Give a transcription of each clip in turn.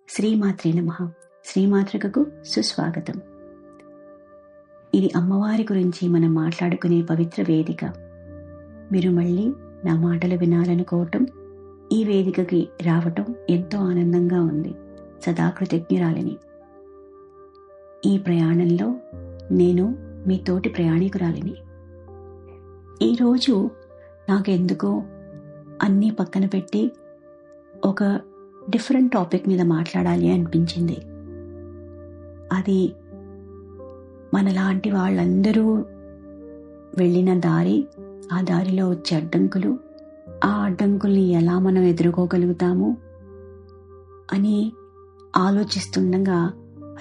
శ్రీమాత్రే నమః. శ్రీమాతృకకు సుస్వాగతం. ఇది అమ్మవారి గురించి మనం మాట్లాడుకునే పవిత్ర వేదిక. మీరు మళ్ళీ నా మాటలు వినాలనుకోవటం, ఈ వేదికకి రావటం ఎంతో ఆనందంగా ఉంది. సదా కృతజ్ఞురాలిని. ఈ ప్రయాణంలో నేను మీ తోటి ప్రయాణికురాలిని. ఈరోజు నాకెందుకో అన్నీ పక్కన పెట్టి ఒక డిఫరెంట్ టాపిక్ మీద మాట్లాడాలి అనిపించింది. అది మనలాంటి వాళ్ళందరూ వెళ్ళిన దారి, ఆ దారిలో వచ్చే అడ్డంకులు, ఆ అడ్డంకుల్ని ఎలా మనం ఎదుర్కోగలుగుతాము అని ఆలోచిస్తుండగా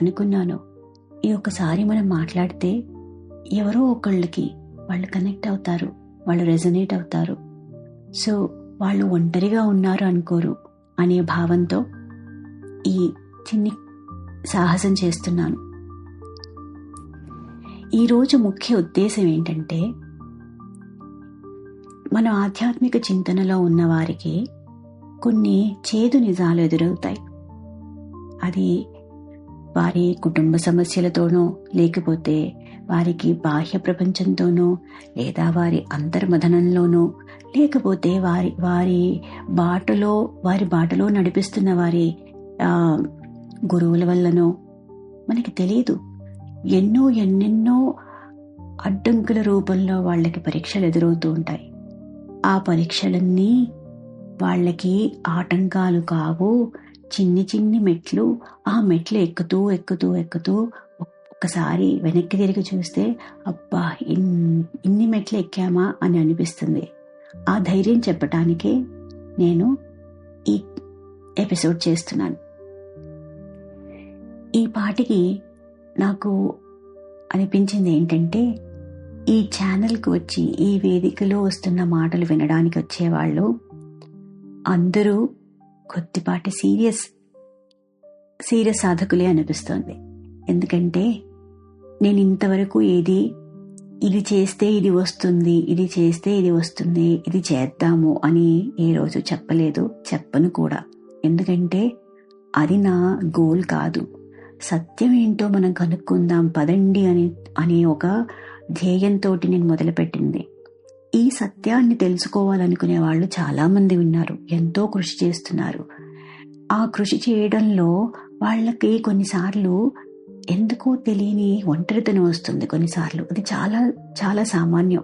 అనుకున్నాను, ఈ ఒక్కసారి మనం మాట్లాడితే ఎవరో ఒకళ్ళకి వాళ్ళు కనెక్ట్ అవుతారు, వాళ్ళు రెజొనేట్ అవుతారు. సో వాళ్ళు ఒంటరిగా ఉన్నారు అనుకోరు అనే భావంతో ఈ చిన్ని సాహసం చేస్తున్నాను. ఈరోజు ముఖ్య ఉద్దేశం ఏంటంటే, మన ఆధ్యాత్మిక చింతనలో ఉన్న వారికి కొన్ని చేదు నిజాలు ఎదురవుతాయి. అది వారి కుటుంబ సమస్యలతోనో, లేకపోతే వారికి బాహ్య ప్రపంచంతోనో, లేదా వారి అంతర్మథనంలోనో, లేకపోతే వారి బాటలో నడిపిస్తున్న వారి గురువుల వల్లనో మనకి తెలియదు. ఎన్నెన్నో అడ్డంకుల రూపంలో వాళ్ళకి పరీక్షలు ఎదురవుతూ ఉంటాయి. ఆ పరీక్షలన్నీ వాళ్ళకి ఆటంకాలు కావు, చిన్ని మెట్లు. ఆ మెట్లు ఎక్కుతూ ఒక్కసారి వెనక్కి తిరిగి చూస్తే అబ్బా, ఇన్ని మెట్లు ఎక్కామా అని అనిపిస్తుంది. ఆ ధైర్యం చెప్పటానికే నేను ఈ ఎపిసోడ్ చేస్తున్నాను. ఈ పాటికి నాకు అనిపించింది ఏంటంటే, ఈ ఛానల్కి వచ్చి ఈ వేదికలో వస్తున్న మాటలు వినడానికి వచ్చేవాళ్ళు అందరూ కొద్దిపాటి సీరియస్ సాధకులే అనిపిస్తోంది. ఎందుకంటే నేను ఇంతవరకు ఇది చేస్తే ఇది వస్తుంది, ఇది చేస్తే ఇది వస్తుంది, ఇది చేద్దాము అని ఏ రోజు చెప్పలేదు, చెప్పను కూడా. ఎందుకంటే అది నా గోల్ కాదు. సత్యం ఏంటో మనం కనుక్కుందాం పదండి అనే ఒక ధ్యేయంతో నేను మొదలుపెట్టింది. ఈ సత్యాన్ని తెలుసుకోవాలనుకునే వాళ్ళు చాలా మంది ఉన్నారు, ఎంతో కృషి చేస్తున్నారు. ఆ కృషి చేయడంలో వాళ్ళకి కొన్నిసార్లు ఎందుకో తెలియని ఒంటరితనం వస్తుంది. కొన్నిసార్లు అది చాలా చాలా సామాన్యం.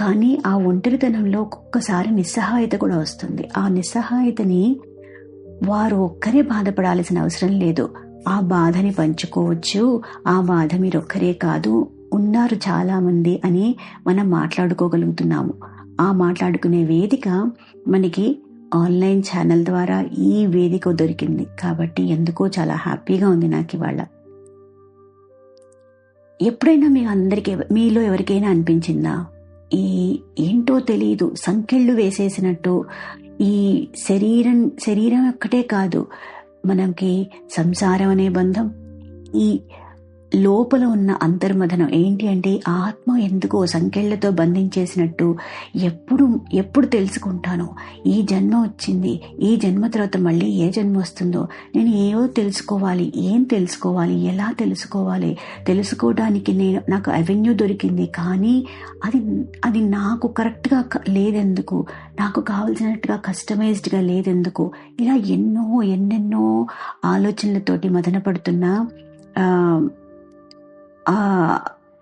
కానీ ఆ ఒంటరితనంలో ఒక్కొక్కసారి నిస్సహాయత కూడా వస్తుంది. ఆ నిస్సహాయతని వారు ఒక్కరే బాధపడాల్సిన అవసరం లేదు. ఆ బాధని పంచుకోవచ్చు. ఆ బాధ మీరొక్కరే కాదు, ఉన్నారు చాలా మంది అని మనం మాట్లాడుకోగలుగుతున్నాము. ఆ మాట్లాడుకునే వేదిక మనకి ఆన్లైన్ ఛానల్ ద్వారా ఈ వేదిక దొరికింది. కాబట్టి ఎందుకో చాలా హ్యాపీగా ఉంది నాకు ఇవాళ. ఎప్పుడైనా మీలో ఎవరికైనా అనిపించిందా, ఏంటో తెలియదు, సంకెళ్ళు వేసేసినట్టు ఈ శరీరం ఒక్కటే కాదు, మనకి సంసారం అనే బంధం, ఈ లోపల ఉన్న అంతర్మథనం ఏంటి అంటే ఆత్మ ఎందుకో సంకెళ్లతో బంధించేసినట్టు ఎప్పుడు తెలుసుకుంటానో, ఈ జన్మ వచ్చింది, ఈ జన్మ తర్వాత మళ్ళీ ఏ జన్మ వస్తుందో, నేను ఏం తెలుసుకోవాలి, ఎలా తెలుసుకోవాలి, తెలుసుకోవడానికి నాకు అవెన్యూ దొరికింది, కానీ అది నాకు కరెక్ట్గా లేదెందుకు, నాకు కావాల్సినట్టుగా కస్టమైజ్డ్గా లేదెందుకు, ఇలా ఎన్నెన్నో ఆలోచనలతోటి మదన పడుతున్నా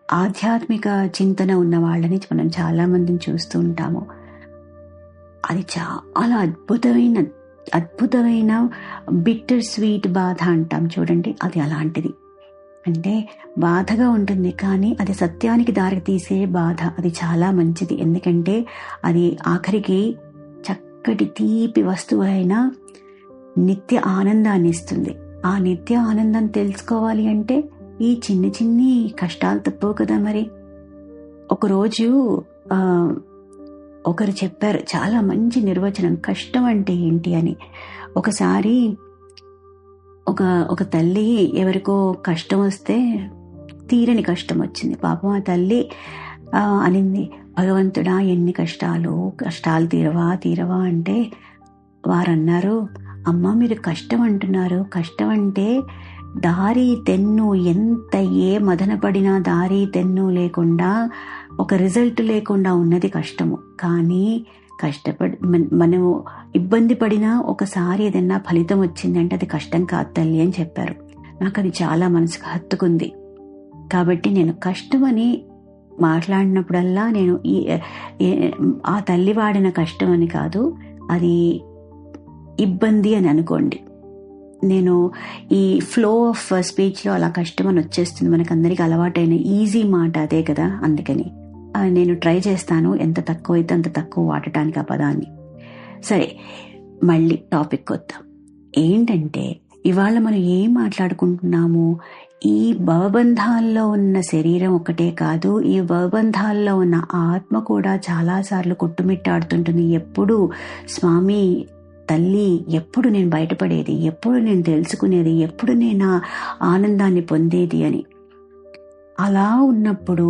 ఆధ్యాత్మిక చింతన ఉన్న వాళ్ళని మనం చాలా మందిని చూస్తూ ఉంటాము. అది చాలా అద్భుతమైన బిట్టర్ స్వీట్ బాధ అంటాం చూడండి, అది అలాంటిది. అంటే బాధగా ఉంటుంది, కానీ అది సత్యానికి దారి తీసే బాధ. అది చాలా మంచిది. ఎందుకంటే అది ఆఖరికి చక్కటి తీపి వస్తువు అయిన నిత్య ఆనందాన్ని ఇస్తుంది. ఆ నిత్య ఆనందం తెలుసుకోవాలి అంటే ఈ చిన్ని కష్టాలు తప్పవు కదా. మరి ఒకరోజు ఒకరు చెప్పారు చాలా మంచి నిర్వచనం, కష్టం అంటే ఏంటి అని. ఒకసారి ఒక తల్లి ఎవరికో కష్టం వస్తే, తీరని కష్టం వచ్చింది. పాపం ఆ తల్లి అనింది, భగవంతుడా ఎన్ని కష్టాలు తీరవా అంటే వారన్నారు, అమ్మ మీరు కష్టం అంటున్నారు, కష్టం అంటే దారి తెన్ను ఎంత ఏ మదన పడినా దారి తెన్ను లేకుండా ఒక రిజల్ట్ లేకుండా ఉన్నది కష్టము. కానీ కష్టపడి మనము ఇబ్బంది పడినా ఒకసారి ఏదైనా ఫలితం వచ్చిందంటే అది కష్టం కాదు తల్లి అని చెప్పారు. నాకు అది చాలా మనసుకు హత్తుకుంది. కాబట్టి నేను కష్టమని మాట్లాడినప్పుడల్లా నేను ఆ తల్లి వాడిన కష్టం అని కాదు, అది ఇబ్బంది అని అనుకోండి. నేను ఈ ఫ్లో ఆఫ్ స్పీచ్లో అలా కష్టం అని వచ్చేస్తుంది, మనకందరికి అలవాటైన ఈజీ మాట అదే కదా. అందుకని నేను ట్రై చేస్తాను ఎంత తక్కువ అయితే అంత తక్కువ వాడటానికి ఆ పదాన్ని. సరే, మళ్ళీ టాపిక్ వద్దాం. ఏంటంటే ఇవాళ మనం ఏం మాట్లాడుకుంటున్నాము, ఈ భవబంధాల్లో ఉన్న శరీరం ఒకటే కాదు, ఈ భవబంధాల్లో ఉన్న ఆత్మ కూడా చాలాసార్లు కొట్టుమిట్టాడుతుంటుంది. ఎప్పుడు స్వామి, తల్లి, ఎప్పుడు నేను బయటపడేది, ఎప్పుడు నేను తెలుసుకునేది, ఎప్పుడు నేను ఆనందాన్ని పొందేది అని. అలా ఉన్నప్పుడు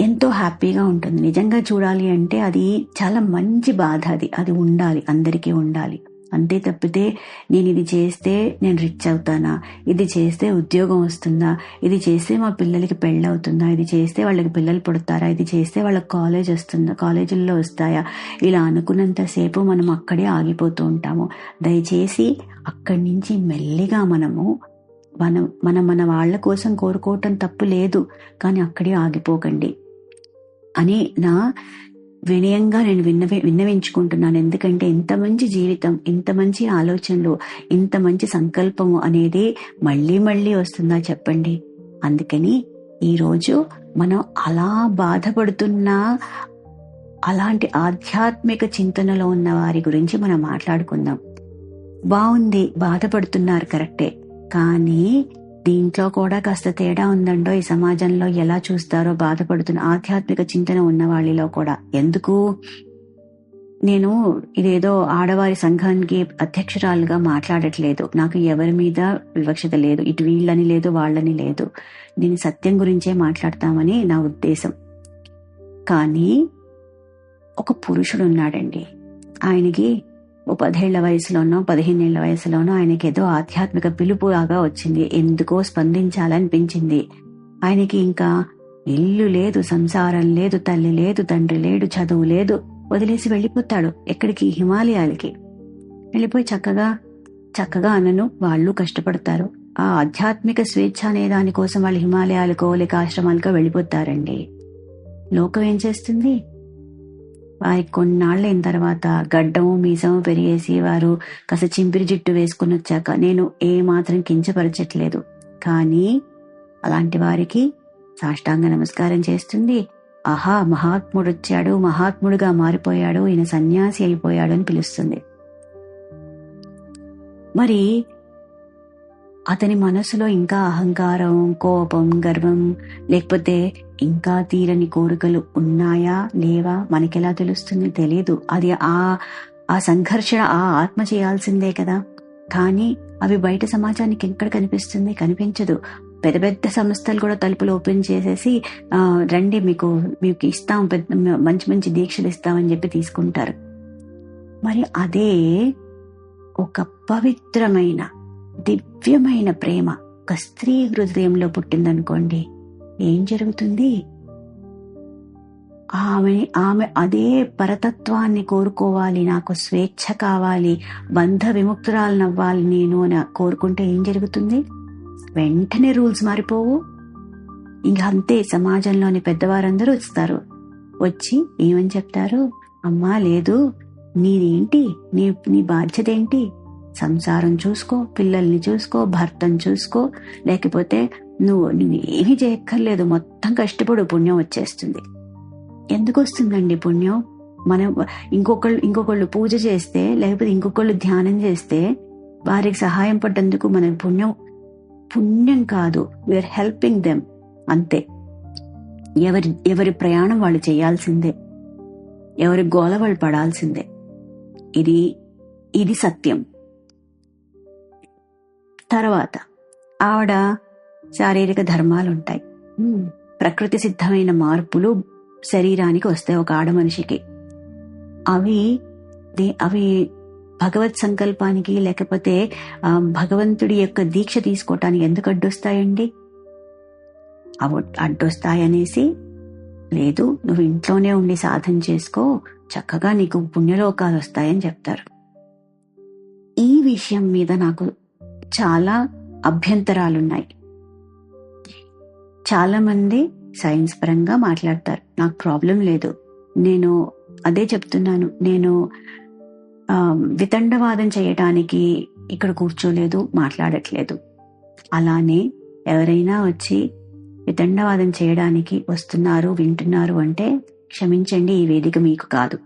ఎంతో హ్యాపీగా ఉంటుంది. నిజంగా చూడాలి అంటే అది చాలా మంచి బాధ. అది ఉండాలి, అందరికీ ఉండాలి. అంతే తప్పితే నేను ఇది చేస్తే నేను రిచ్ అవుతానా, ఇది చేస్తే ఉద్యోగం వస్తుందా, ఇది చేస్తే మా పిల్లలకి పెళ్ళవుతుందా, ఇది చేస్తే వాళ్ళకి పిల్లలు పుడతారా, ఇది చేస్తే వాళ్ళకి కాలేజ్ వస్తుందా, కాలేజీల్లో వస్తాయా, ఇలా అనుకున్నంతసేపు మనం అక్కడే ఆగిపోతూ ఉంటాము. దయచేసి అక్కడి నుంచి మెల్లిగా మన వాళ్ళ కోసం కోరుకోవటం తప్పు లేదు, కానీ అక్కడే ఆగిపోకండి అని నా వినయంగా నేను విన్నవించుకుంటున్నాను. ఎందుకంటే ఇంత మంచి జీవితం, ఇంత మంచి ఆలోచనలు, ఇంత మంచి సంకల్పము అనేది మళ్ళీ మళ్ళీ వస్తుందా చెప్పండి. అందుకని ఈరోజు మనం అలా బాధపడుతున్న అలాంటి ఆధ్యాత్మిక చింతనలో ఉన్న వారి గురించి మనం మాట్లాడుకుందాం. బాగుంది, బాధపడుతున్నారు, కరెక్టే. కానీ దీంట్లో కూడా కాస్త తేడా ఉందండో. ఈ సమాజంలో ఎలా చూస్తారో బాధపడుతున్న ఆధ్యాత్మిక చింతన ఉన్న వాళ్ళలో కూడా. ఎందుకు నేను ఇదేదో ఆడవారి సంఘానికి అధ్యక్షురాలుగా మాట్లాడట్లేదు, నాకు ఎవరి మీద వివక్షత లేదు, ఇటు వీళ్ళని లేదు వాళ్ళని లేదు, నేను సత్యం గురించే మాట్లాడతామని నా ఉద్దేశం. కానీ ఒక పురుషుడు ఉన్నాడండి, ఆయనకి 10 ఏళ్ల వయసులోనో 15 ఏళ్ల వయసులోనో ఆయనకి ఏదో ఆధ్యాత్మిక పిలుపులాగా వచ్చింది, ఎందుకో స్పందించాలనిపించింది. ఆయనకి ఇంకా ఇల్లు లేదు, సంసారం లేదు, తల్లి లేదు, తండ్రి లేడు, చదువు లేదు, వదిలేసి వెళ్ళిపోతాడు ఎక్కడికి, హిమాలయాలకి వెళ్ళిపోయి చక్కగా అనను వాళ్ళు కష్టపడతారు. ఆ ఆధ్యాత్మిక స్వేచ్ఛ అనే దానికోసం వాళ్ళు హిమాలయాలకో లేక ఆశ్రమాలకో వెళ్ళిపోతారండి. లోకం ఏం చేస్తుంది, వారికి కొన్నాళ్ళైన తర్వాత గడ్డము మీసము పెరిగేసి వారు కాస్త చింపిరి జుట్టు వేసుకుని వచ్చాక, నేను ఏమాత్రం కించపరచట్లేదు, కానీ అలాంటి వారికి సాష్టాంగ నమస్కారం చేస్తుంది. ఆహా, మహాత్ముడు వచ్చాడు, మహాత్ముడుగా మారిపోయాడు, ఈయన సన్యాసి అయిపోయాడు అని పిలుస్తుంది. మరి అతని మనసులో ఇంకా అహంకారం, కోపం, గర్వం, లేకపోతే ఇంకా తీరని కోరికలు ఉన్నాయా లేవా మనకెలా తెలుస్తుంది? తెలియదు. అది ఆ సంఘర్షణ ఆ ఆత్మ చేయాల్సిందే కదా. కానీ అవి బయట సమాజానికి ఎక్కడ కనిపిస్తుంది? కనిపించదు. పెద్ద పెద్ద సంస్థలు కూడా తలుపులు ఓపెన్ చేసేసి రండి మీకు ఇస్తాం, మంచి మంచి దీక్షలు ఇస్తామని చెప్పి తీసుకుంటారు. మరి అదే ఒక పవిత్రమైన దివ్యమైన ప్రేమ ఒక స్త్రీ హృదయంలో పుట్టిందనుకోండి, ఏం జరుగుతుంది? ఆమె అదే పరతత్వాన్ని కోరుకోవాలి, నాకు స్వేచ్ఛ కావాలి, బంధ విముక్తురాలనవ్వాలి నేను అని కోరుకుంటే ఏం జరుగుతుంది? వెంటనే రూల్స్ మారిపోవు. ఇంక అంతే, సమాజంలోని పెద్దవారందరూ వస్తారు. వచ్చి ఏమని చెప్తారు? అమ్మా లేదు, నీదేంటి, నీ బాధ్యత ఏంటి? సంసారం చూసుకో, పిల్లల్ని చూసుకో, భర్తను చూసుకో, లేకపోతే నువ్వు ఏమీ చేయక్కర్లేదు, మొత్తం కష్టపడు, పుణ్యం వచ్చేస్తుంది. ఎందుకు వస్తుందండి పుణ్యం? మనం ఇంకొకళ్ళు పూజ చేస్తే, లేకపోతే ఇంకొకళ్ళు ధ్యానం చేస్తే వారికి సహాయం పడ్డందుకు మన పుణ్యం కాదు, వీఆర్ హెల్పింగ్ దెమ్, అంతే. ఎవరి ప్రయాణం వాళ్ళు చేయాల్సిందే, ఎవరి గోల వాళ్ళు పడాల్సిందే. ఇది సత్యం. తర్వాత ఆవిడ శారీరక ధర్మాలుంటాయి, ప్రకృతి సిద్ధమైన మార్పులు శరీరానికి వస్తాయి ఒక ఆడ మనిషికి. అవి భగవత్ సంకల్పానికి లేకపోతే భగవంతుడి యొక్క దీక్ష తీసుకోవటానికి ఎందుకు అడ్డొస్తాయండి? అవి అడ్డొస్తాయనేసి లేదు, నువ్వు ఇంట్లోనే ఉండి సాధన చేసుకో, చక్కగా నీకు పుణ్యలోకాలు వస్తాయని చెప్తారు. ఈ విషయం మీద నాకు చాలా అభ్యంతరాలున్నాయి. చాలా మంది సైన్స్ పరంగా మాట్లాడతారు, నాకు ప్రాబ్లం లేదు. నేను అదే చెప్తున్నాను, నేను వితండవాదం చేయటానికి ఇక్కడ కూర్చోలేదు, మాట్లాడట్లేదు. అలానే ఎవరైనా వచ్చి వితండవాదం చేయడానికి వస్తున్నారు, వింటున్నారు అంటే క్షమించండి, ఈ వేదిక మీకు కాదు.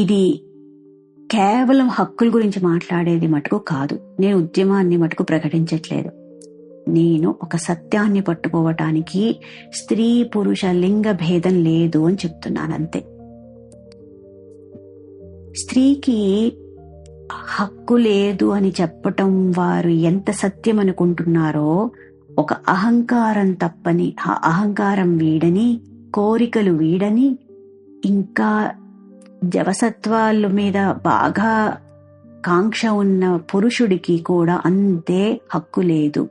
ఇది కేవలం హక్కుల గురించి మాట్లాడేది మటుకు కాదు. నేను ఉద్యమాన్ని మటుకు ప్రకటించట్లేదు. నేను ఒక సత్యాన్ని పట్టుకోవటానికి స్త్రీ పురుష లింగ భేదం లేదు అని చెప్తున్నాను అంతే. స్త్రీకి హక్కు లేదు అని చెప్పటం వారు ఎంత సత్యం అనుకుంటున్నారో, ఒక అహంకారం తప్పని, అహంకారం వీడని, కోరికలు వీడని, ఇంకా జవసత్వాల మీద బాగా కాంక్ష ఉన్న పురుషుడికి కూడా అంతే హక్కు లేదు.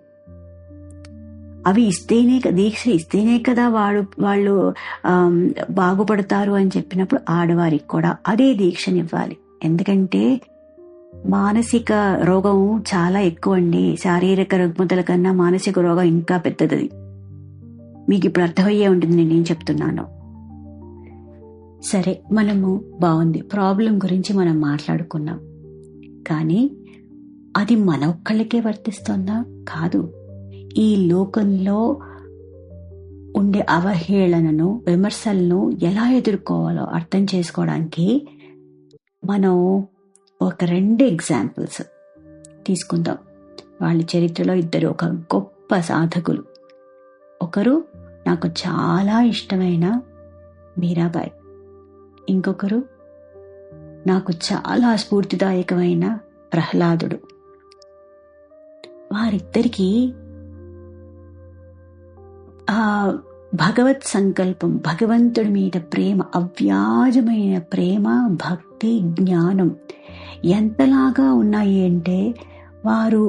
అవి ఇస్తేనే, దీక్ష ఇస్తేనే కదా వాళ్ళు బాగుపడతారు అని చెప్పినప్పుడు ఆడవారికి కూడా అదే దీక్షనివ్వాలి. ఎందుకంటే మానసిక రోగం చాలా ఎక్కువ అండి. శారీరక రుగ్మతల కన్నా మానసిక రోగం ఇంకా పెద్దది. మీకు ఇప్పుడు అర్థమయ్యే ఉంటుంది నేనేం చెప్తున్నాను. సరే, మనము బాగుంది, ప్రాబ్లం గురించి మనం మాట్లాడుకున్నాం. కానీ అది మన ఒక్కళ్ళకే వర్తిస్తుందా? కాదు. ఈ లోకంలో ఉండే అవహేళనను, విమర్శలను ఎలా ఎదుర్కోవాలో అర్థం చేసుకోవడానికి మనం ఒక 2 ఎగ్జాంపుల్స్ తీసుకుందాం. వాళ్ళ చరిత్రలో ఇద్దరు ఒక గొప్ప సాధకులు. ఒకరు నాకు చాలా ఇష్టమైన మీరాబాయి, ఇంకొకరు నాకు చాలా స్ఫూర్తిదాయకమైన ప్రహ్లాదుడు. వారిద్దరికీ భగవత్ సంకల్పం, భగవంతుడి మీద ప్రేమ, అవ్యాజమైన ప్రేమ, భక్తి, జ్ఞానం ఎంతలాగా ఉన్నాయి అంటే వారు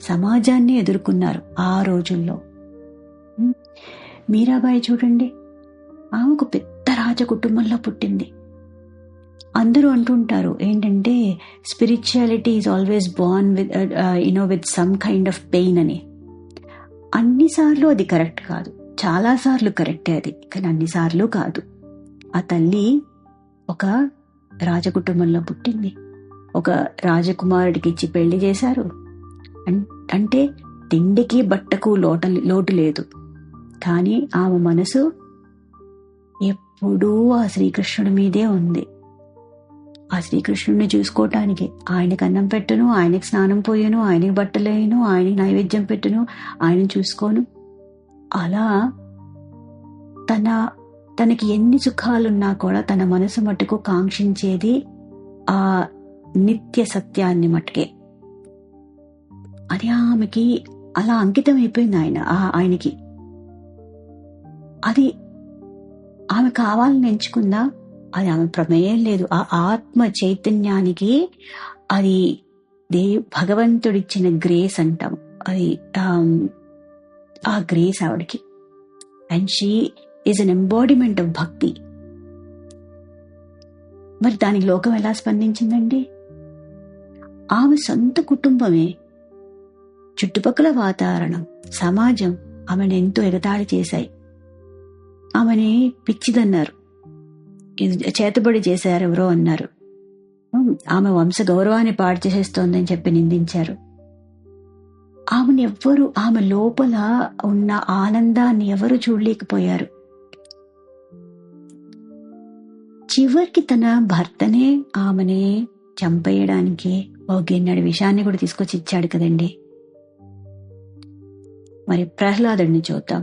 సమాజాన్ని ఎదుర్కొన్నారు ఆ రోజుల్లో. మీరాబాయి చూడండి, ఆమెకు పెద్ద రాజ కుటుంబంలో పుట్టింది. అందరూ అంటుంటారు ఏంటంటే spirituality is always Born with some kind of pain అని. అన్నిసార్లు అది కరెక్ట్ కాదు, చాలా సార్లు కరెక్టే అది, కానీ అన్నిసార్లు కాదు. ఆ తల్లి ఒక రాజకుటుంబంలో పుట్టింది, ఒక రాజకుమారుడికి ఇచ్చి పెళ్లి చేశారు. అంటే తిండికి బట్టకు లోటు లేదు. కానీ ఆమె మనసు ఎప్పుడూ ఆ శ్రీకృష్ణుడి మీదే ఉంది. ఆ శ్రీకృష్ణుడిని చూసుకోవటానికి ఆయనకు అన్నం పెట్టును, ఆయనకు స్నానం పోయాను, ఆయనకి బట్టలేను, ఆయనకి నైవేద్యం పెట్టును, ఆయన చూసుకోను. అలా తనకి ఎన్ని సుఖాలున్నా కూడా తన మనసు మటుకు కాంక్షించేది ఆ నిత్య సత్యాన్ని మటుకే. అది ఆమెకి అలా అంకితం అయిపోయింది ఆయనకి. అది ఆమె కావాలని ఎంచుకుందా? అది ఆమె ప్రమేయం లేదు. ఆ ఆత్మ చైతన్యానికి అది భగవంతుడిచ్చిన గ్రేస్ అంటాం. అది ఆ గ్రేస్ ఆవిడకి. And she is an embodiment of భక్తి. మరి దానికి లోకం ఎలా స్పందించిందండి? ఆమె సొంత కుటుంబమే, చుట్టుపక్కల వాతావరణం, సమాజం ఆమెను ఎంతో ఎగతాళి చేశాయి. ఆమెని పిచ్చిదన్నారు, చేతబడి చేశారు ఎవరో అన్నారు, ఆమె వంశ గౌరవాన్ని పాడు చేసేస్తోందని చెప్పి నిందించారు. ఆమెను ఎవ్వరు, ఆమె లోపల ఉన్న ఆనందాన్ని ఎవరు చూడలేకపోయారు. చివరికి తన భర్తనే ఆమెనే చంపేయడానికి ఓ గిన్నెడు విషయాన్ని కూడా తీసుకొచ్చి ఇచ్చాడు కదండి. మరి ప్రహ్లాదుడిని చూద్దాం.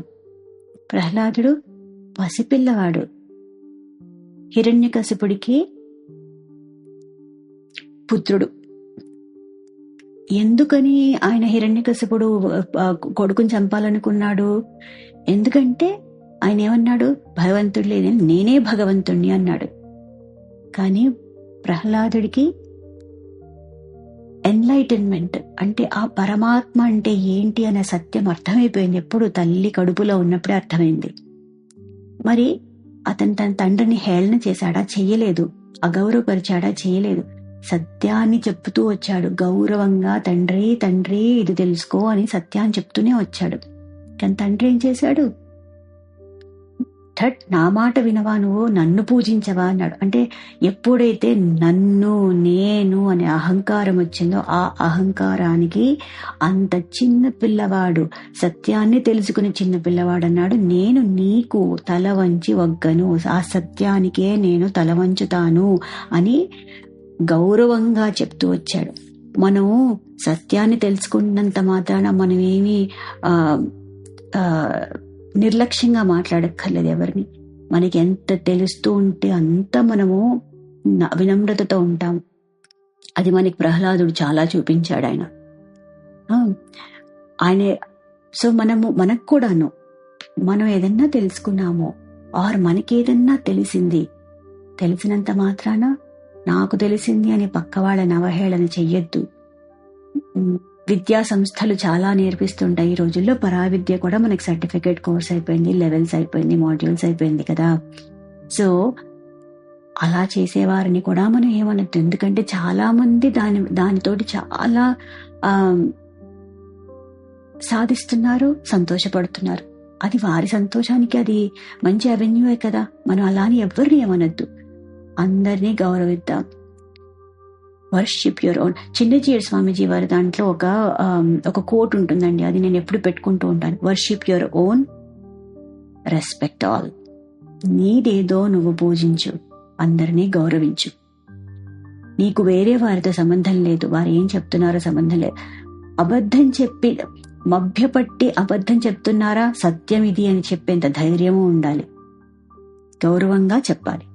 ప్రహ్లాదుడు పసిపిల్లవాడు, హిరణ్యకశిపుడికి పుత్రుడు. ఎందుకని ఆయన హిరణ్యకశిపుడు కొడుకుని చంపాలనుకున్నాడు? ఎందుకంటే ఆయన ఏమన్నాడు? భగవంతుడు లేదని నేనే భగవంతుణ్ణి అన్నాడు. కానీ ప్రహ్లాదుడికి ఎన్లైటన్మెంట్ అంటే ఆ పరమాత్మ అంటే ఏంటి అనే సత్యం అర్థమైపోయింది. ఎప్పుడు తల్లి కడుపులో ఉన్నప్పుడే అర్థమైంది. మరి అతను తన తండ్రిని హేళన చేశాడా? చెయ్యలేదు. అగౌరవపరిచాడా? చేయలేదు. సత్యాన్ని చెప్తూ వచ్చాడు. గౌరవంగా తండ్రి తండ్రి ఇది తెలుసుకో అని సత్యాన్ని చెప్తూనే వచ్చాడు. కానీ తండ్రి ఏం చేశాడు? నా మాట వినవా, నువ్వు నన్ను పూజించవా అన్నాడు. అంటే ఎప్పుడైతే నన్ను నేను అనే అహంకారం వచ్చిందో ఆ అహంకారానికి అంత చిన్న పిల్లవాడు, సత్యాన్ని తెలుసుకుని చిన్న పిల్లవాడు అన్నాడు, నేను నీకు తల వంచి వగ్గను, ఆ సత్యానికే నేను తల వంచుతాను అని గౌరవంగా చెప్తూ వచ్చాడు. మనము సత్యాన్ని తెలుసుకున్నంత మాత్రాన మనమేమి నిర్లక్ష్యంగా మాట్లాడక్కర్లేదు ఎవరిని. మనకి ఎంత తెలుస్తూ ఉంటే అంత మనము వినమ్రతతో ఉంటాం. అది మనకి ప్రహ్లాదుడు చాలా చూపించాడు ఆయన. సో మనకు కూడాను మనం ఏదన్నా తెలుసుకున్నామో ఆర్ మనకేదన్నా తెలిసినంత మాత్రాన నాకు తెలిసింది అని పక్క వాళ్ళని అవహేళన చెయ్యొద్దు. విద్యా సంస్థలు చాలా నేర్పిస్తుంటాయి ఈ రోజుల్లో. పరావిద్య కూడా మనకి సర్టిఫికేట్ కోర్స్ అయిపోయింది, లెవెల్స్ అయిపోయింది, మాడ్యూల్స్ అయిపోయింది కదా. సో అలా చేసేవారిని కూడా మనం ఏమనొద్దు. ఎందుకంటే చాలా మంది దానితోటి చాలా సాధిస్తున్నారు, సంతోషపడుతున్నారు. అది వారి సంతోషానికి అది మంచి అవెన్యూయే కదా. మనం అలాని ఎవరిని ఏమనొద్దు. అందరినీ గౌరవిద్దాం. Worship your own. Chinna Jeeyar Swamiji వారి దాంట్లో ఒక కోట్ ఉంటుందండి, అది నేను ఎప్పుడు పెట్టుకుంటూ ఉంటాను. Worship your own, respect all. నీదేదో నువ్వు పూజించు, అందరినీ గౌరవించు. నీకు వేరే వారితో సంబంధం లేదు, వారు ఏం చెప్తున్నారో సంబంధం లేదు. అబద్ధం చెప్పి మభ్యపట్టి అబద్ధం చెప్తున్నారా, సత్యం ఇది అని చెప్పేంత ధైర్యము ఉండాలి. గౌరవంగా చెప్పాలి.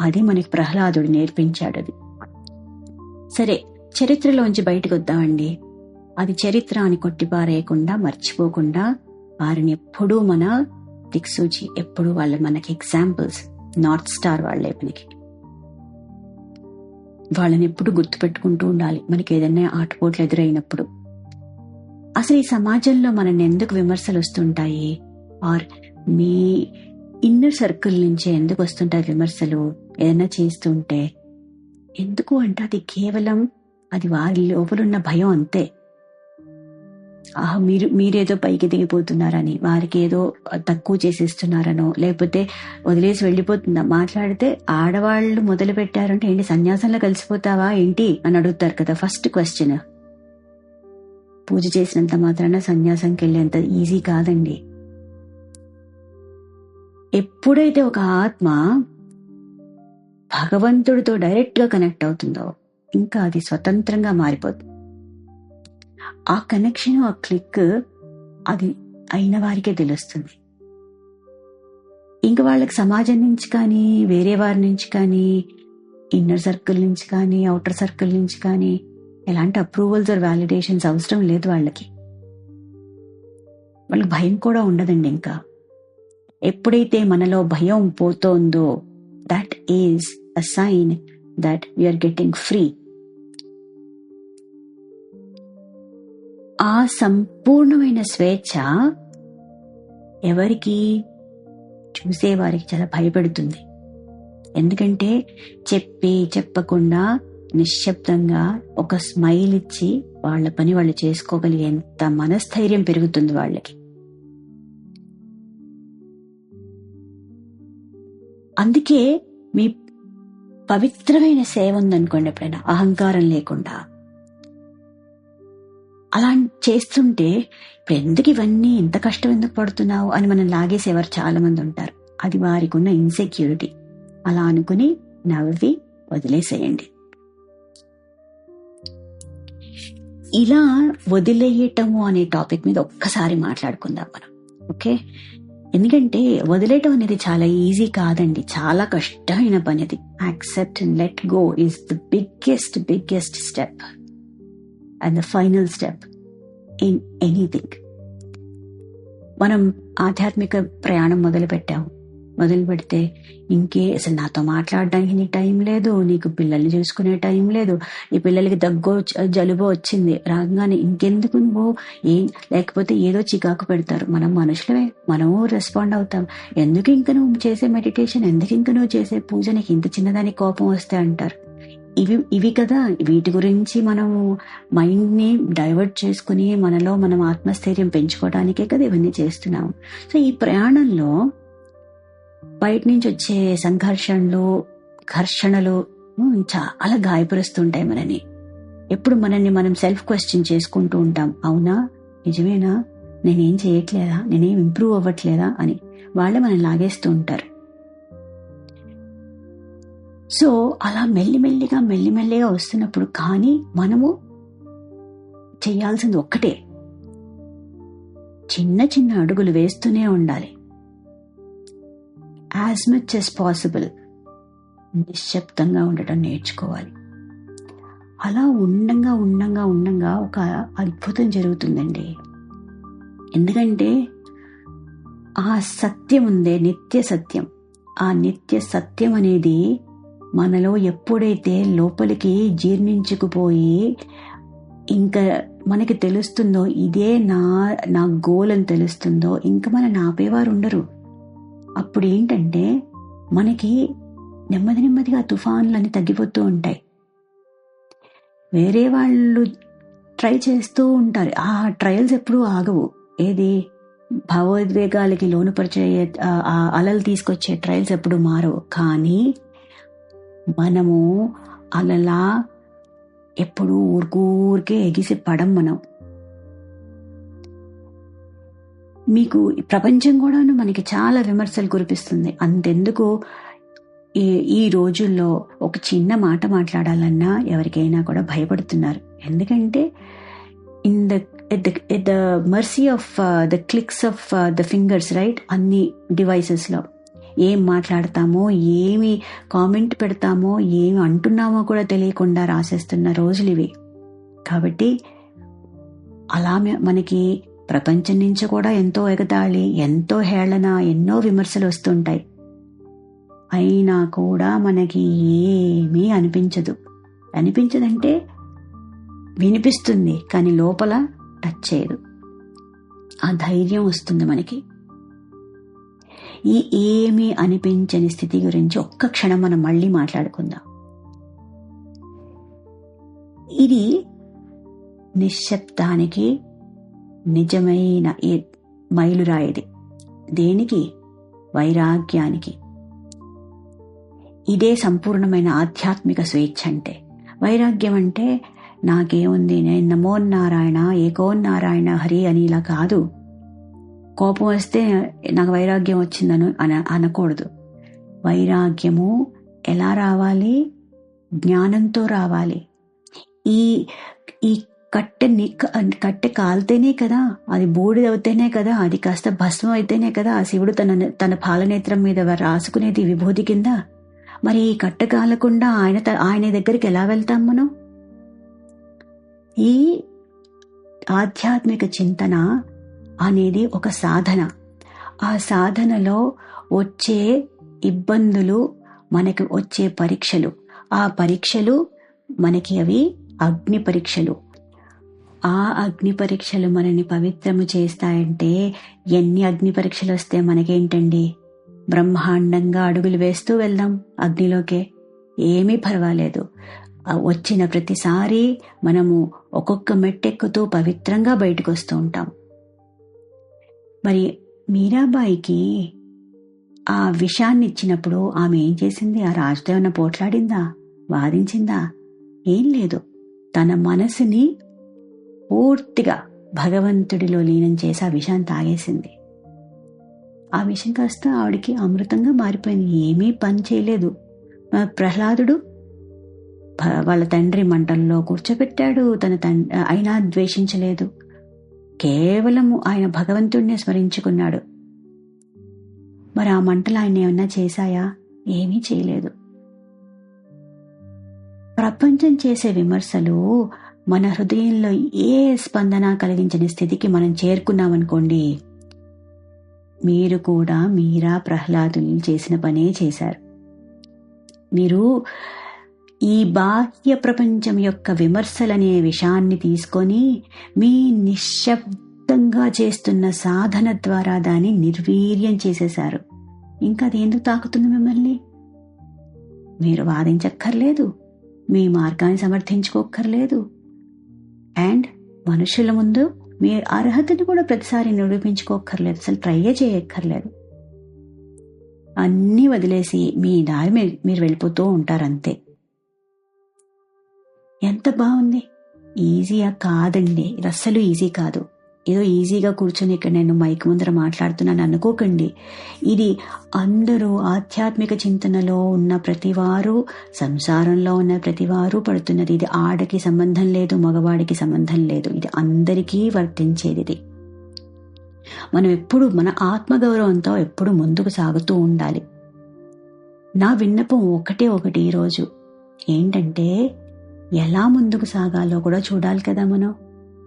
అది మనకి ప్రహ్లాదుడు నేర్పించాడు. అది సరే, చరిత్రలోంచి బయటకు వద్దామండి. అది చరిత్ర అని కొట్టిపారేయకుండా, మర్చిపోకుండా వారిని ఎప్పుడూ మన దిక్సూచి, ఎప్పుడు వాళ్ళు మనకి ఎగ్జాంపుల్స్, నార్త్ స్టార్ వాళ్లే మనకి. వాళ్ళని ఎప్పుడు గుర్తుపెట్టుకుంటూ ఉండాలి మనకి ఏదైనా ఆటపోట్లు ఎదురైనప్పుడు. అసలు ఈ సమాజంలో మనల్ని ఎందుకు విమర్శలు వస్తుంటాయి? ఆర్ మీ ఇన్నర్ సర్కిల్ నుంచే ఎందుకు వస్తుంటాయి విమర్శలు? ఏదైనా చేస్తుంటే ఎందుకు అంటే అది కేవలం అది వారి లోపలున్న భయం అంతే. మీరేదో పైకి దిగిపోతున్నారని, వారికి ఏదో తక్కువ చేసేస్తున్నారనో, లేకపోతే వదిలేసి వెళ్ళిపోతుందా. మాట్లాడితే ఆడవాళ్ళు మొదలు పెట్టారంటే ఏంటి సన్యాసంలో కలిసిపోతావా ఏంటి అని అడుగుతారు కదా ఫస్ట్ క్వశ్చన్. పూజ చేసినంత మాత్రాన సన్యాసంకి వెళ్ళేంత ఈజీ కాదండి. ఎప్పుడైతే ఒక ఆత్మ భగవంతుడితో డైరెక్ట్ గా కనెక్ట్ అవుతుందో ఇంకా అది స్వతంత్రంగా మారిపోతుంది. ఆ కనెక్షన్, ఆ క్లిక్ అది అయిన వారికే తెలుస్తుంది. ఇంకా వాళ్ళకి సమాజం నుంచి కానీ, వేరే వారి నుంచి కానీ, ఇన్నర్ సర్కిల్ నుంచి కానీ, అవుటర్ సర్కిల్ నుంచి కానీ ఎలాంటి అప్రూవల్స్ ఆర్ వ్యాలిడేషన్స్ అవసరం లేదు. వాళ్ళకి భయం కూడా ఉండదండి. ఇంకా ఎప్పుడైతే మనలో భయం పోతోందో that is a sign that we are getting free. ఆ సంపూర్ణమైన స్వేచ్ఛ ఎవరికి? చూసేవారికి చాలా భయపెడుతుంది. ఎందుకంటే చెప్పకుండా నిశ్శబ్దంగా ఒక స్మైల్ ఇచ్చి వాళ్ళ పని వాళ్ళు చేసుకోగలిగేంత మనస్థైర్యం పెరుగుతుంది వాళ్ళకి. అందుకే మీ పవిత్రమైన సేవ ఉందనుకోండి, ఎప్పుడైనా అహంకారం లేకుండా అలా చేస్తుంటే ఇప్పుడు ఎందుకు ఇవన్నీ, ఇంత కష్టం ఎందుకు పడుతున్నావు అని మనం లాగేసేవారు చాలా మంది ఉంటారు. అది వారికి ఉన్న ఇన్సెక్యూరిటీ. అలా అనుకుని నవ్వి వదిలేసేయండి. ఇలా వదిలేయటము అనే టాపిక్ మీద ఒక్కసారి మాట్లాడుకుందాం మనం. ఓకే, ఎందుకంటే వదిలేయటం అనేది చాలా ఈజీ కాదండి, చాలా కష్టమైన పని అది. Accept and let go is the biggest step and the final step in anything. మనం ఆధ్యాత్మిక ప్రయాణం మొదలు పెట్టాము. మొదలు పెడితే అసలు నాతో మాట్లాడడానికి నీకు టైం లేదు, నీకు పిల్లల్ని చూసుకునే టైం లేదు, ఈ పిల్లలకి దగ్గు జలుబు వచ్చింది రాగానే ఇంకెందుకు నువ్వు లేకపోతే ఏదో చికాకు పెడతారు. మనం మనుషులమే, మనము రెస్పాండ్ అవుతాం. ఎందుకు ఇంకా నువ్వు చేసే మెడిటేషన్, ఎందుకు ఇంకా నువ్వు చేసే పూజ, నీకు ఇంత చిన్నదానికి కోపం వస్తే అంటారు. ఇవి కదా, వీటి గురించి మనము మైండ్ ని డైవర్ట్ చేసుకుని మనలో మనం ఆత్మస్థైర్యం పెంచుకోవడానికే కదా ఇవన్నీ చేస్తున్నాము. సో ఈ ప్రయాణంలో బయట నుంచి వచ్చే ఘర్షణలు చాలా గాయపరుస్తుంటాయి మనని. ఎప్పుడు మనల్ని మనం సెల్ఫ్ క్వశ్చన్ చేసుకుంటూ ఉంటాం, అవునా, నిజమేనా, నేనేం చేయట్లేదా, నేనేం ఇంప్రూవ్ అవ్వట్లేదా అని వాళ్ళే మనం లాగేస్తూ ఉంటారు. సో అలా మెల్లిమెల్లిగా వస్తున్నప్పుడు కానీ మనము చేయాల్సింది ఒక్కటే, చిన్న చిన్న అడుగులు వేస్తూనే ఉండాలి. యాజ్ మచ్ యాజ్ పాసిబుల్ నిశ్శబ్దంగా ఉండటం నేర్చుకోవాలి. అలా ఉండంగా ఒక అద్భుతం జరుగుతుందండి. ఎందుకంటే ఆ సత్యం ఉందే, నిత్య సత్యం, ఆ నిత్య సత్యం అనేది మనలో ఎప్పుడైతే లోపలికి జీర్ణించుకుపోయి ఇంకా మనకి తెలుస్తుందో ఇదే నా గోల్ అని తెలుస్తుందో ఇంకా మనని ఆపేవారు ఉండరు. అప్పుడు ఏంటంటే మనకి నెమ్మదిగా తుఫాన్లన్నీ తగ్గిపోతూ ఉంటాయి. వేరే వాళ్ళు ట్రై చేస్తూ ఉంటారు, ఆ ట్రయల్స్ ఎప్పుడూ ఆగవు. ఏది భావోద్వేగాలకి లోనుపరిచే ఆ అలలు తీసుకొచ్చే ట్రయల్స్ ఎప్పుడు మారవు. కానీ మనము అలలా ఎప్పుడు ఊరికే ఎగిసి పడం మనం. మీకు ప్రపంచం కూడాను మనకి చాలా విమర్శలు కురిపిస్తుంది. అంతెందుకు ఈ రోజుల్లో ఒక చిన్న మాట మాట్లాడాలన్నా ఎవరికైనా కూడా భయపడుతున్నారు. ఎందుకంటే at the mercy of the clicks of the fingers, right, అన్ని డివైసెస్లో ఏం మాట్లాడతామో, ఏమి కామెంట్ పెడతామో, ఏమి అంటున్నామో కూడా తెలియకుండా రాసేస్తున్న రోజులు ఇవి. కాబట్టి అలా మనకి ప్రపంచం నుంచి కూడా ఎంతో ఎగతాళి, ఎంతో హేళన, ఎన్నో విమర్శలు వస్తుంటాయి. అయినా కూడా మనకి ఏమీ అనిపించదంటే వినిపిస్తుంది కానీ లోపల టచ్ చేయదు. ఆ ధైర్యం వస్తుంది మనకి. ఈ ఏమీ అనిపించని స్థితి గురించి ఒక్క క్షణం మనం మళ్ళీ మాట్లాడుకుందాం. ఇది నిశ్శబ్దానికి నిజమైన మైలురాయిది. దేనికి? వైరాగ్యానికి. ఇదే సంపూర్ణమైన ఆధ్యాత్మిక స్వేచ్ఛ అంటే. వైరాగ్యం అంటే నాకేముంది, నేను నమో నారాయణ, ఏకో నారాయణ హరి అని ఇలా కాదు. కోపం వస్తే నాకు వైరాగ్యం వచ్చిందని అనకూడదు. వైరాగ్యము ఎలా రావాలి? జ్ఞానంతో రావాలి. ఈ కట్టె కాలితేనే కదా, అది బూడిదవుతేనే కదా, అది కాస్త భస్మం అయితేనే కదా ఆ శివుడు తన పాలనేత్రం మీద రాసుకునేది విభూతి కింద. మరి ఈ కట్టె కాలకుండా ఆయన దగ్గరికి ఎలా వెళ్తాం మనం? ఈ ఆధ్యాత్మిక చింతన అనేది ఒక సాధన. ఆ సాధనలో వచ్చే ఇబ్బందులు, మనకి వచ్చే పరీక్షలు, ఆ పరీక్షలు మనకి అవి అగ్ని పరీక్షలు. ఆ అగ్ని పరీక్షలు మనని పవిత్రము చేస్తాయంటే ఎన్ని అగ్ని పరీక్షలు వస్తే మనకేంటండి? బ్రహ్మాండంగా అడుగులు వేస్తూ వెళ్దాం అగ్నిలోకే, ఏమీ పర్వాలేదు. వచ్చిన ప్రతిసారి మనము ఒక్కొక్క మెట్టెక్కుతూ పవిత్రంగా బయటకు వస్తూ ఉంటాం. మరి మీరాబాయికి ఆ విషాన్ని ఇచ్చినప్పుడు ఆమె ఏం చేసింది? ఆ రాజుదేవన పోట్లాడిందా? వాదించిందా? ఏం లేదు. తన మనసుని పూర్తిగా భగవంతుడిలో లీనం చేసి ఆ విషాన్ని తాగేసింది. ఆ విషయం కాస్త ఆవిడికి అమృతంగా మారిపోయింది. ఏమీ పని చేయలేదు. ప్రహ్లాదుడు వాళ్ళ తండ్రి మంటల్లో కూర్చోబెట్టాడు, అయినా ద్వేషించలేదు. కేవలము ఆయన భగవంతుడినే స్మరించుకున్నాడు. మరి ఆ మంటలు ఆయన ఏమన్నా చేశాయా? ఏమీ చేయలేదు. ప్రపంచం చేసే విమర్శలు మన హృదయంలో ఏ స్పందన కలిగించని స్థితికి మనం చేరుకున్నామనుకోండి, మీరు కూడా మీరా ప్రహ్లాదులు చేసిన పనే చేశారు. మీరు ఈ బాహ్య ప్రపంచం యొక్క విమర్శలనే విషయాన్ని తీసుకొని మీ నిశ్శబ్దంగా చేస్తున్న సాధన ద్వారా దాన్ని నిర్వీర్యం చేసేశారు. ఇంకా అది ఎందుకు తాకుతుంది మిమ్మల్ని? మీరు వాదించక్కర్లేదు, మీ మార్గాన్ని సమర్థించుకోక్కర్లేదు, అండ్ మనుషుల ముందు మీ అర్హతను కూడా ప్రతిసారి నిరూపించుకోక్కర్లేదు, అసలు ట్రై చేయక్కర్లేదు. అన్నీ వదిలేసి మీ దారి మీరు వెళ్ళిపోతూ ఉంటారంతే. ఎంత బాగుంది! ఈజీగా కాదండి, ఇది అస్సలు ఈజీ కాదు. ఏదో ఈజీగా కూర్చొని ఇక్కడ నేను మైక్ ముందర మాట్లాడుతున్నాను అనుకోకండి. ఇది అందరూ ఆధ్యాత్మిక చింతనలో ఉన్న ప్రతివారు, సంసారంలో ఉన్న ప్రతివారు పడుతున్నది. ఇది ఆడకి సంబంధం లేదు, మగవాడికి సంబంధం లేదు, ఇది అందరికీ వర్తించేది. ఇది మనం ఎప్పుడు మన ఆత్మగౌరవంతో ఎప్పుడు ముందుకు సాగుతూ ఉండాలి. నా విన్నపం ఒకటి ఈరోజు ఏంటంటే, ఎలా ముందుకు సాగాలో కూడా చూడాలి కదా.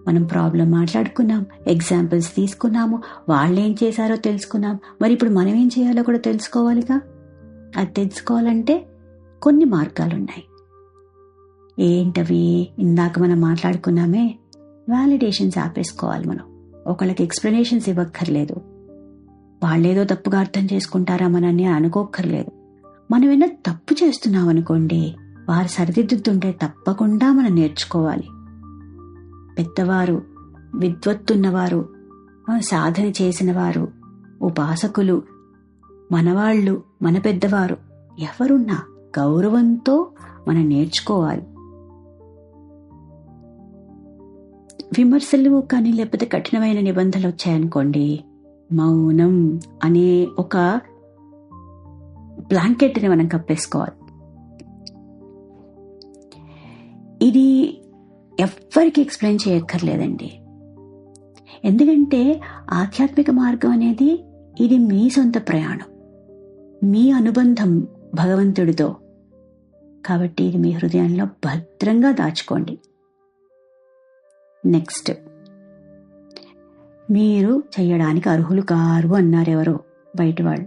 మనం ప్రాబ్లం మాట్లాడుకున్నాం, ఎగ్జాంపుల్స్ తీసుకున్నాము, వాళ్ళేం చేశారో తెలుసుకున్నాం. మరి ఇప్పుడు మనం ఏం చేయాలో కూడా తెలుసుకోవాలిగా. అది తెలుసుకోవాలంటే కొన్ని మార్గాలున్నాయి. ఏంటవి? ఇందాక మనం మాట్లాడుకున్నామే, వ్యాలిడేషన్స్ ఆపేసుకోవాలి. మనం ఒకళ్ళకి ఎక్స్ప్లెనేషన్స్ ఇవ్వక్కర్లేదు, వాళ్ళేదో తప్పుగా అర్థం చేసుకుంటారా మనని అనుకోక్కర్లేదు. మనం ఏమైనా తప్పు చేస్తున్నాం అనుకోండి, వారు సరిదిద్దుతుంటే తప్పకుండా మనం నేర్చుకోవాలి. పెద్దవారు, విద్వత్తున్నవారు, సాధన చేసిన వారు, ఉపాసకులు, మనవాళ్ళు, మన పెద్దవారు ఎవరున్నా గౌరవంతో మనం నేర్చుకోవాలి. విమర్శలు కానీ లేకపోతే కఠినమైన నిబంధనలు వచ్చాయనుకోండి, మౌనం అనే ఒక బ్లాంకెట్ని మనం కప్పేసుకోవాలి. ఇది ఎవ్వరికి ఎక్స్ప్లెయిన్ చేయక్కర్లేదండి. ఎందుకంటే ఆధ్యాత్మిక మార్గం అనేది ఇది మీ సొంత ప్రయాణం, మీ అనుబంధం భగవంతుడితో. కాబట్టి ఇది మీ హృదయంలో భద్రంగా దాచుకోండి. నెక్స్ట్, మీరు చెయ్యడానికి అర్హులు కారు అన్నారు ఎవరో బయట వాళ్ళు.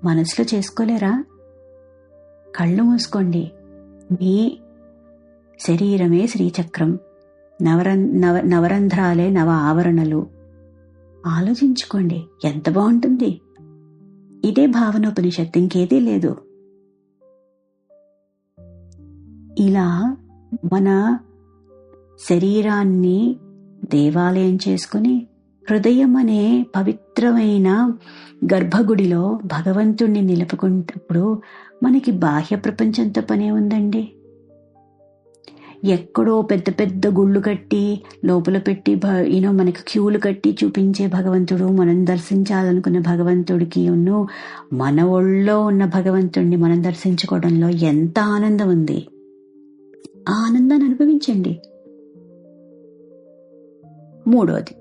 మనసులో చేసుకోలేరా? కళ్ళు మూసుకోండి. మీ శరీరమే శ్రీచక్రం, నవరంధ్రాలే నవ ఆవరణలు. ఆలోచించుకోండి, ఎంత బాగుంటుంది. ఇదే భావనోపనిషత్తు, ఇంకేదీ లేదు. ఇలా మన శరీరాన్ని దేవాలయం చేసుకుని హృదయం అనే పవిత్రమైన గర్భగుడిలో భగవంతుణ్ణి నిలుపుకున్నప్పుడు మనకి బాహ్య ప్రపంచంతో పనే ఉందండి. ఎక్కడో పెద్ద పెద్ద గుళ్ళు కట్టి లోపల పెట్టి మనకి క్యూలు కట్టి చూపించే భగవంతుడు, మనం దర్శించాలనుకున్న భగవంతుడికి మన ఒళ్ళో ఉన్న భగవంతుడిని మనం దర్శించుకోవడంలో ఎంత ఆనందం ఉంది. ఆ ఆనందాన్ని అనుభవించండి. మూడోది,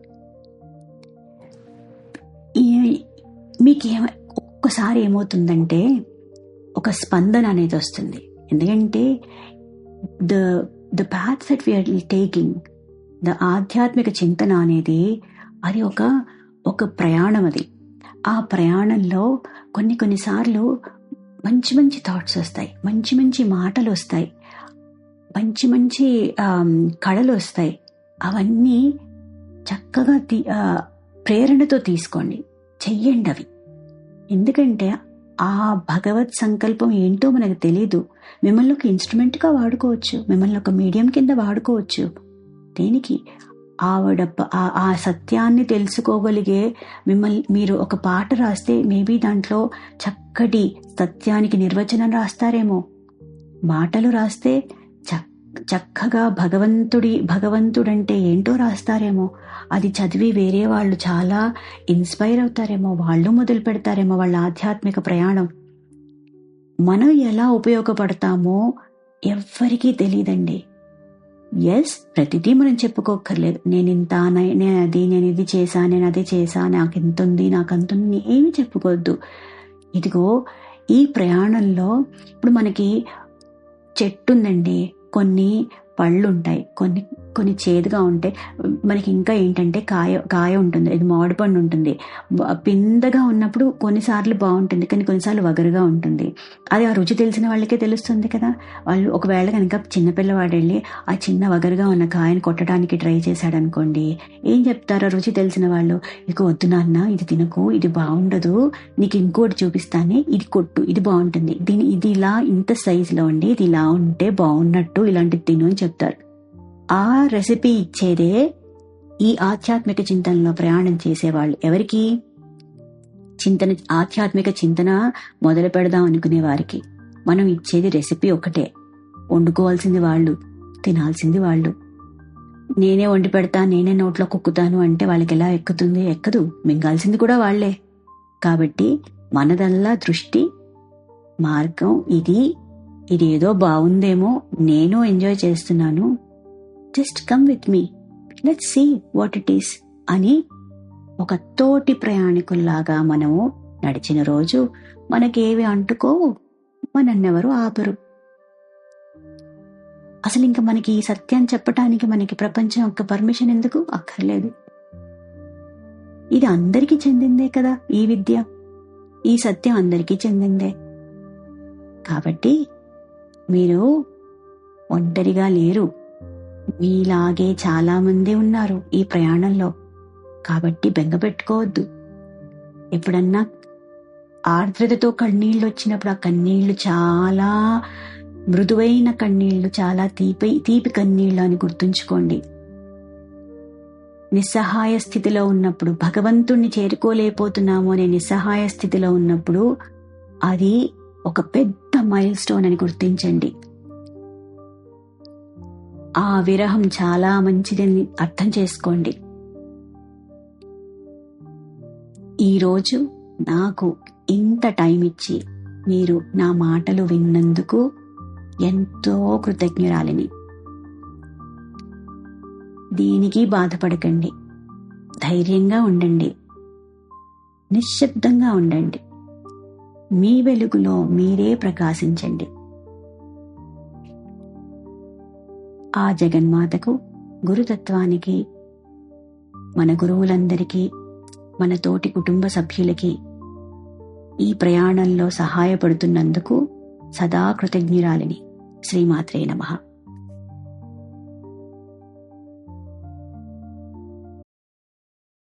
ఒక్కసారి ఏమవుతుందంటే ఒక స్పందన అనేది వస్తుంది. ఎందుకంటే the path that we are taking, the ఆధ్యాత్మిక చింతన అనేది అది ఒక ప్రయాణం. అది ఆ ప్రయాణంలో కొన్నిసార్లు మంచి మంచి థాట్స్ వస్తాయి, మంచి మంచి మాటలు వస్తాయి, మంచి మంచి కళలు వస్తాయి. అవన్నీ చక్కగా ప్రేరణతో తీసుకోండి, చెయ్యండి అవి. ఎందుకంటే ఆ భగవత్ సంకల్పం ఏంటో మనకు తెలీదు. మిమ్మల్ని ఒక ఇన్స్ట్రుమెంట్గా వాడుకోవచ్చు, మిమ్మల్ని ఒక మీడియం కింద వాడుకోవచ్చు. దేనికి? ఆ సత్యాన్ని తెలుసుకోగలిగే మీరు ఒక పాట రాస్తే మేబీ దాంట్లో చక్కటి సత్యానికి నిర్వచనం రాస్తారేమో. మాటలు రాస్తే చక్కగా భగవంతుడంటే ఏంటో రాస్తారేమో. అది చదివి వేరే వాళ్ళు చాలా ఇన్స్పైర్ అవుతారేమో, వాళ్ళు మొదలు పెడతారేమో వాళ్ళ ఆధ్యాత్మిక ప్రయాణం. మనం ఎలా ఉపయోగపడతామో ఎవ్వరికీ తెలియదండి. ప్రతిదీ మనం చెప్పుకోక్కర్లేదు. నేను ఇది చేశా, నేను అదే చేశా, నాకు ఇంత ఉంది, నాకు అంత ఉంది, ఏమి చెప్పుకోవద్దు. ఇదిగో ఈ ప్రయాణంలో ఇప్పుడు మనకి చెట్టు ఉందండి, కొన్ని పళ్ళు ఉంటాయి, కొన్ని కొన్ని చేదుగా ఉంటే మనకి ఇంకా ఏంటంటే కాయ ఉంటుంది, ఇది మామిడి పండు ఉంటుంది, పిందగా ఉన్నప్పుడు కొన్నిసార్లు బాగుంటుంది, కానీ కొన్నిసార్లు వగరుగా ఉంటుంది. అది ఆ రుచి తెలిసిన వాళ్ళకే తెలుస్తుంది కదా. వాళ్ళు ఒకవేళ కనుక చిన్నపిల్లవాడు వెళ్ళి ఆ చిన్న వగరుగా ఉన్న కాయని కొట్టడానికి ట్రై చేశాడు అనుకోండి, ఏం చెప్తారో రుచి తెలిసిన వాళ్ళు, ఇక వద్దు నాన్న, ఇది తినకు, ఇది బాగుండదు, నీకు ఇంకోటి చూపిస్తానే, ఇది కొట్టు, ఇది బాగుంటుంది, ఇది ఇలా ఇంత సైజులో ఉండి ఇది ఇలా ఉంటే బాగున్నట్టు, ఇలాంటిది తిను అని చెప్తారు. ఆ రెసిపీ ఇచ్చేదే ఈ ఆధ్యాత్మిక చింతనలో ప్రయాణం చేసేవాళ్ళు. ఎవరికి? ఆధ్యాత్మిక చింతన మొదలు పెడదాం అనుకునే వారికి. మనం ఇచ్చేది రెసిపీ ఒకటే, వండుకోవాల్సింది వాళ్ళు, తినాల్సింది వాళ్ళు. నేనే వండి పెడతా, నేనే నోట్లో కుక్కుతాను అంటే వాళ్ళకి ఎలా ఎక్కుతుంది? ఎక్కదు. మింగాల్సింది కూడా వాళ్లే. కాబట్టి మనదల్లా దృష్టి, మార్గం ఇది ఏదో బాగుందేమో, నేను ఎంజాయ్ చేస్తున్నాను, just come with me, let's see what it is అని ఒక తోటి ప్రయాణికుల్లాగా మనము నడిచిన రోజు మనకేవి అంటుకోవు, మనన్నెవరు ఆపరు. అసలు ఇంకా మనకి ఈ సత్యాన్ని చెప్పటానికి మనకి ప్రపంచం యొక్క పర్మిషన్ ఎందుకు అక్కర్లేదు. ఇది అందరికీ చెందిందే కదా. ఈ విద్య, ఈ సత్యం అందరికీ చెందిందే. కాబట్టి మీరు ఒంటరిగా లేరు, మీలాగే చాలా మంది ఉన్నారు ఈ ప్రయాణంలో. కాబట్టి బెంగ పెట్టుకోవద్దు. ఎప్పుడన్నా ఆర్ద్రతతో కన్నీళ్లు వచ్చినప్పుడు ఆ కన్నీళ్లు చాలా మృదువైన కన్నీళ్లు, చాలా తీపి కన్నీళ్లు అని గుర్తుంచుకోండి. నిస్సహాయ స్థితిలో ఉన్నప్పుడు, భగవంతుణ్ణి చేరుకోలేకపోతున్నాము అనే నిస్సహాయ స్థితిలో ఉన్నప్పుడు అది ఒక పెద్ద మైల్ స్టోన్ అని గుర్తించండి. ఆ విరహం చాలా మంచిదని అర్థం చేసుకోండి. ఈరోజు నాకు ఇంత టైం ఇచ్చి మీరు నా మాటలు విన్నందుకు ఎంతో కృతజ్ఞురాలిని. దీనికి బాధపడకండి, ధైర్యంగా ఉండండి, నిశ్శబ్దంగా ఉండండి, మీ వెలుగులో మీరే ప్రకాశించండి. ఆ జగన్మాతకు, గురుతత్వానికి, మన గురువులందరికీ, మన తోటి కుటుంబ సభ్యులకి ఈ ప్రయాణంలో సహాయపడుతున్నందుకు సదా కృతజ్ఞురాలిని. శ్రీమాత్రే నమః.